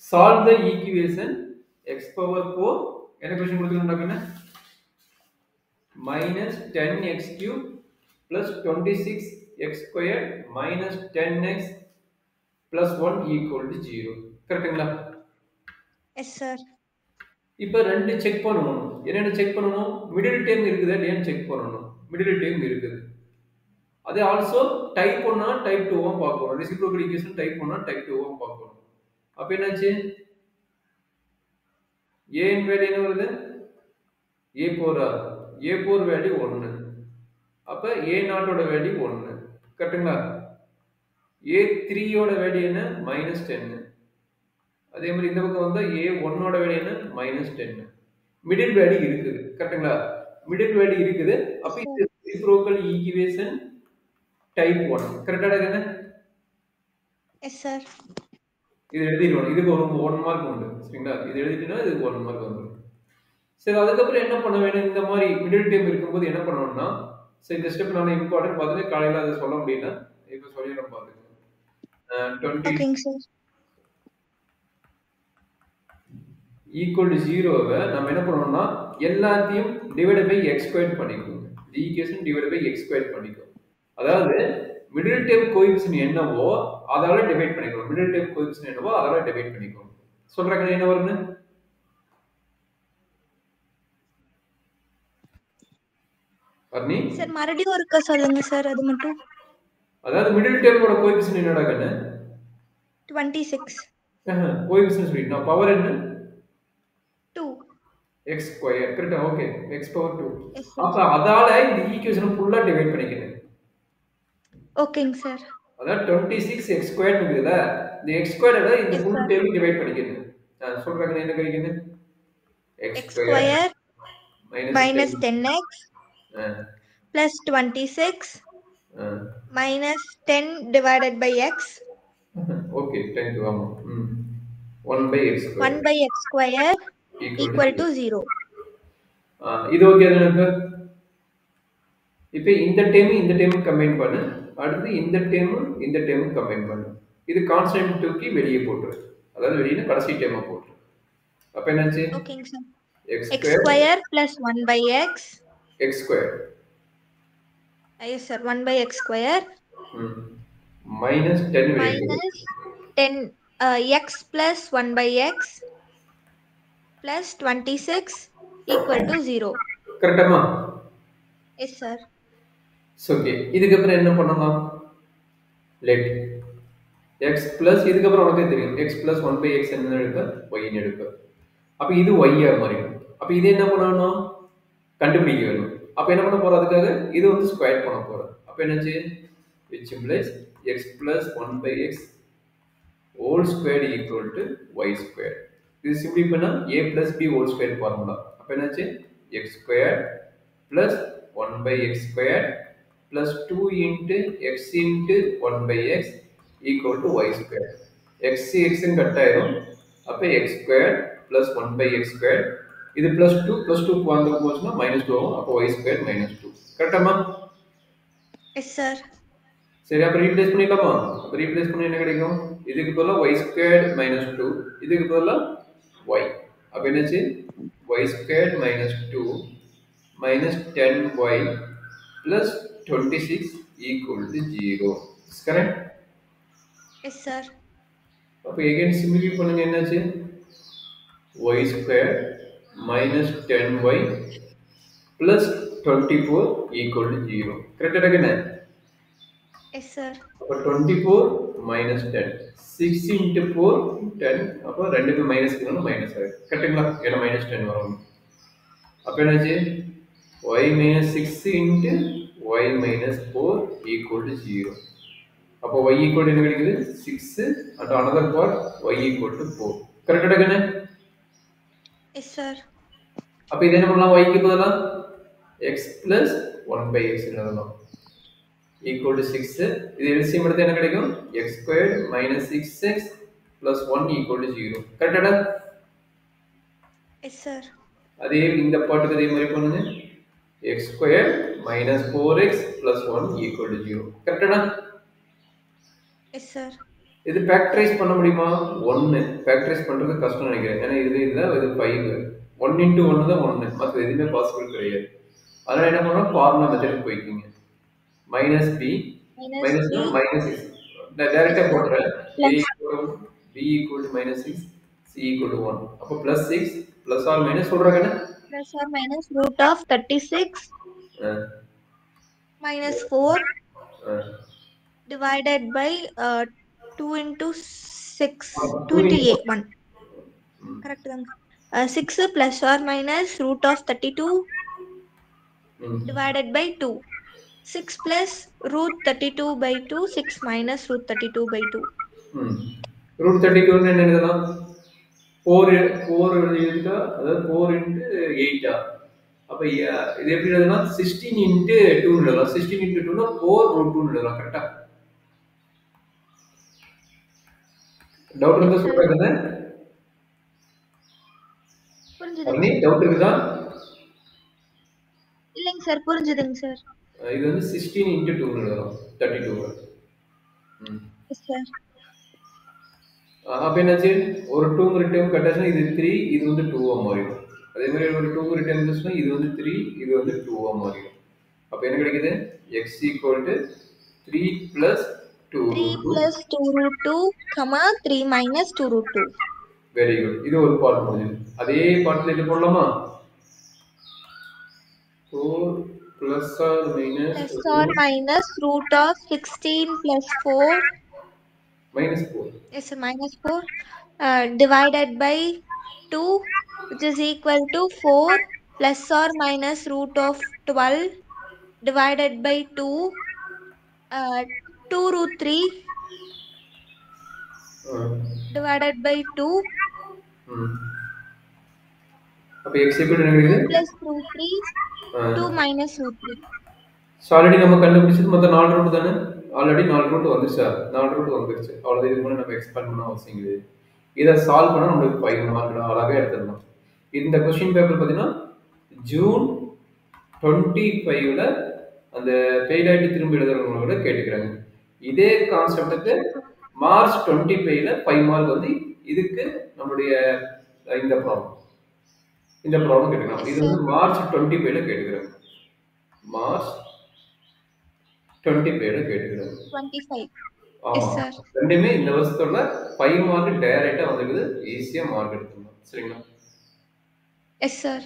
solve the equation x power 4 என்ன question கொடுத்திருக்காங்க minus 10x cube plus 26x squared minus 10x plus 1 equal to 0 கரெக்ட்டுங்களா yes sir இப்போ ரெண்டு check பண்ணனும் என்னென்ன செக் பண்ணனும் மிடில் டேர்ம் இருக்குதா இல்லையான்னு செக் பண்ணனும் மிடில் டேர்ம் இருக்குது அதே ஆல்சோ டைப் 1 டைப் 2 பார்க்கணும் ரெசிப்ரோக்கல் ஈக்குவேஷன் டைப் 1 டைப் 2 பார்க்கணும் அப்ப என்னாச்சு a இன் வேல்யூ என்ன வருது a4 a4 வேல்யூ 1 அப்ப a0 ஓட வேல்யூ 1 கரெக்ட்டுங்களா a3 ஓட வேல்யூ என்ன -10 அதே மாதிரி இந்த பக்கம் வந்தா a1 ஓட வேல்யூ என்ன -10 மிடில் வேல்யூ இருக்குது கரெக்ட்டுங்களா மிடில் வேல்யூ இருக்குது அப்ப இது ரெசிப்ரோக்கல் ஈக்குவேஷன் டைப் 1 கரெக்ட்டா என்ன yes sir இது எழுதிடுவோம் இதுக்கு ஒரு 1 மார்க் உண்டு சரிங்களா இது எழுதிட்டீனா இதுக்கு 1 மார்க் வந்துரும் சரி அதுக்கு அப்புறம் என்ன பண்ண வேணும் இந்த மாதிரி மிடில் டேர்ம் இருக்கும்போது என்ன பண்ணனும்னா சரி இந்த ஸ்டெப் நான் இம்பார்ட்டன்ட் பாத்துட்டு காலையில அத சொல்ல முடியல இப்போ சொல்லிறேன் பாருங்க 20 ஓகேங்க சார் equal to 0 நம்ம என்ன பண்ணனும்னா எல்லாத்தையும் டிவைடட் பை x ஸ்கொயர் பண்ணிக்கோங்க the equation divided by x square பண்ணிக்கோங்க அதாவது மிடில் டேர்ம் கோஎஃபிஷியன்ட் என்னவோ அதால டிவைட் பண்ணிக்கணும் மிடில் டேர்ம் கோஎஃபிஷியன்ட் என்னவோ அதால டிவைட் பண்ணிக்கணும் சொல்றேன் என்ன வரும்னு அர்னி சார் மறுபடியும் ஒருக்க சொல்லுங்க சார் அது மட்டும் அதாவது மிடில் டேர்மோட கோஎஃபிஷியன்ட் என்னடா கண்ணு 26 கோஎஃபிஷியன்ட் சொல்லிட்டா பவர் என்ன 2 x ஸ்கொயர் கரெக்ட்டா ஓகே x பவர் 2 yes அப்ப அதால இந்த ஈக்குவேஷனை ஃபுல்லா டிவைட் பண்ணிக்கணும் ஓகேங்க சார் அதாவது 26x ஸ்கொயர் இருக்குதுல இந்த x ஸ்கொயர்ல இந்த ஃபுல் டேர்ம் டிவைட் பண்ணிக்கணும் நான் சொல்றேன் என்ன கிடைக்குது x square minus 10x plus 26 minus 10 divided by x okay 10 க்கு ஆமா 1 by x square 1 by x square equal to 0 இது ஓகே தானே இப்போ இந்த டேர்ம் கம்பைன் பண்ணு அடுத்து இந்த டேர்ம் கம்பைன் பண்ணு இது கான்ஸ்டன்ட் தூக்கி வெளியே போட்டுரு அதாவது வெளியே கடைசி டேர்மை போட்டுரு அப்ப என்னாச்சு ஓகேங்க sir x square plus 1 by x square yes sir 1 by x square minus 10 minus 10 x plus 1 by x plus 26 equal to 0 கரெக்ட்டா yes sir ஓகே இதுக்கு அப்புறம் என்ன பண்ணலாம் லெட் x plus இதுக்கு அப்புறம் உனக்கு தெரியும் x plus 1 by x என்ன எடுக்க y ன்னு எடுக்க அப்ப இது y ஆ மாறிடும் அப்ப இது என்ன பண்ணனும் கண்டுபிடிக்க வேணும் அப்ப என்ன பண்ண போறோம் அதுக்காக இது வந்து ஸ்கொயர் பண்ண போறோம் அப்ப என்னாச்சு which implies x plus 1 by x whole squared equal to y squared இது சிம்பிளி பண்ணா a plus b whole squared formula அப்ப என்னாச்சு x squared plus 1 by x squared plus 2 into x into 1 by x equal to y squared x ன்னு cut ஆயிடும் அப்ப x squared plus 1 by x squared இது plus 2 வாங்க போச்சுனா -2 ஆகும் அப்ப y squared -2 கரெக்ட்டாமா yes sir சரி அப்ப ரீப்ளேஸ் பண்ணிடலாமா அப்ப ரீப்ளேஸ் பண்ணா என்ன கிடைக்கும் இதுக்கு பதிலா y squared -2 இதுக்கு பதிலா y அப்ப என்னாச்சு y squared -2 10y plus 26 equal to 0 is correct yes sir அப்ப again simplify பண்ணுங்க என்னாச்சு y squared minus 10y plus 24 equal to 0 correct என்ன yes sir அப்ப 24 minus 10 6 into 4 10 அப்ப ரெண்டுக்கு மைனஸ் பண்ணனும் மைனஸ் ஆயிடும் கரெக்ட்டுங்களா ஏன்னா -10 வரும் அப்ப என்னாச்சு y minus 6 into y minus 4 equal to 0 அப்ப y equal to என்ன கிடைக்குது 6 and another part y equal to 4 கரெக்ட்டா என்ன yes sir அப்ப இது என்ன பண்ணலாம் y க்கு பதிலா x plus 1 by x எழுதலாம் equal to 6 இது LCM எடுத்தா என்ன கிடைக்கும் x squared minus 6x plus 1 equal to 0 கரெக்ட்டா yes sir அதே இந்த பார்ட்டுக்கு அதே மாதிரி பண்ணுங்க x squared minus 4x plus 1 equal to 0 கரெக்ட்டா yes sir இது ஃபேக்டரைஸ் பண்ண முடியுமா? 1 ஃபேக்டரைஸ் பண்றது கஷ்டம்னு நினைக்கிறேன். ஏன்னா இதுதான் இது 5. 1 இன்டு 1 தான் 1. மற்ற எதுவுமே பாசிபிள் கிடையாது. அதனால என்ன பண்ணணும்? ஃபார்முலா மெத்தடுக்கு போய்க்கிங்க. மைனஸ் பி minus மைனஸ்னா b. மைனஸ் சிக்ஸ் டைரக்டா Yes, sir. போட்டுறேன். a Plus equal b equal to minus 6 c equal to 1. அப்போ plus 6 plus or minus சொல்றாங்க என்ன? plus or minus root of 36 minus 4 divided by 2 into 6. 2 into 8. 1. Correct. 6 plus or minus root of 32 divided by 2. 6 plus root 32 by 2. 6 minus root 32 by 2. Root 32 என்ன எழுதலாம்? 4 எழுதிட்டா அதாவது 4 into 8 அப்ப இது எப்படி எழுதலாம்? 16 into 2 எழுதலாம். 16 into 2 னா 4 root 2 எழுதலாம். கரெக்டா? டவுட் இருந்தா சொல்றேன். புரிஞ்சுதுங்க டவுட் இருக்குதா? இல்லைங்க சார், புரிஞ்சுதுங்க சார். இது வந்து 16 into 2 எழுதலாம். 32. Yes sir. அப்ப என்னாச்சு? ஒரு 2 ரிட்டர்ன் கட்டாச்சுன்னா இது 3, இது வந்து 2 மாறிடும். அதே மாதிரி ஒரு 2 ரிட்டர்ன் இருந்துச்சுன்னா இது வந்து 3, இது வந்து 2 மாறிடும். அப்ப என்ன கிடைக்குது? x equal to 3 plus 2 3 root 2. plus 2 root 2, 3 minus 2 root 2. Very good. இது ஒரு பார்ட் முடிஞ்சது. அதே பார்ட்ல இது போடலாமா? 4 plus or minus root of 16 plus 4. Minus 4. Yes, sir, minus 4. Divided by 2, which is equal to 4 plus or minus root of 12 divided by 2. 2 root 3 divided by 2. அப்ப x equal to என்ன கிடைக்குது? 2 plus root 3, 2 minus root 3. Already நம்ம கண்டுபிடிச்சது மொத்தம் 4 root தானே? Already 4 root வந்துருச்சா? 4 root வந்துருச்சு. அவ்வளவு இதுக்கு முன்னாடி நம்ம எக்ஸ்பேண்ட் பண்ண அவசியம் கிடையாது. இதை சால்வ் பண்ணா நம்மளுக்கு 5 மார்க் அழகா எடுத்துடலாம். இந்த கொஸ்டின் பேப்பர் பார்த்தீங்கன்னா ஜூன் 25ல அந்த ஃபெயில் ஆகிட்டு திரும்ப எழுதுறவங்களோட கேட்டுக்கிறாங்க. இதே கான்செப்டுக்கு மார்ச் 25ல 5 மார்க் வந்து இதுக்கு நம்மளுடைய இந்த ப்ராப்ளம் கேட்டுக்கிறாங்க. இது வந்து மார்ச் 25ல கேட்டுக்கிறாங்க. மார்ச் 25ல கேட்டுக்கிறாங்க. 25. ஆமா. ரெண்டுமே இந்த வருஷத்தோட 5 மார்க் டைரக்டா வந்துருக்குது. ஈஸியா மார்க் எடுத்துடலாம். சரிங்களா? Yes sir.